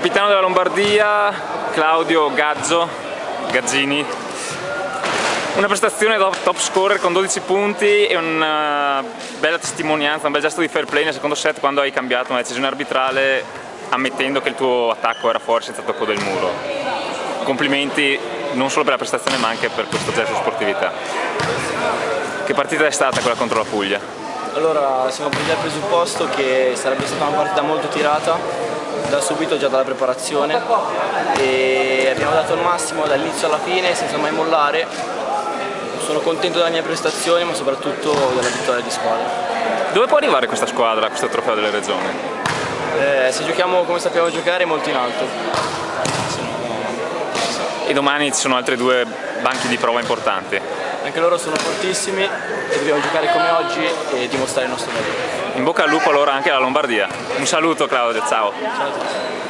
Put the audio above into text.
capitano della Lombardia, Claudio Gazzini. Una prestazione da top scorer con 12 punti e una bella testimonianza, un bel gesto di fair play nel secondo set quando hai cambiato una decisione arbitrale ammettendo che il tuo attacco era fuori senza tocco del muro. Complimenti non solo per la prestazione ma anche per questo gesto di sportività. Che partita è stata quella contro la Puglia? Allora, siamo partiti dal presupposto che sarebbe stata una partita molto tirata, da subito già dalla preparazione, e abbiamo dato il massimo dall'inizio alla fine senza mai mollare. Sono contento della mia prestazione ma soprattutto della vittoria di squadra. Dove può arrivare questa squadra, questo trofeo delle regioni? Se giochiamo come sappiamo giocare, molto in alto. E domani ci sono altri due banchi di prova importanti. Anche loro sono fortissimi e dobbiamo giocare come oggi e dimostrare il nostro valore. In bocca al lupo allora anche alla Lombardia. Un saluto Claudio, ciao. Ciao a tutti.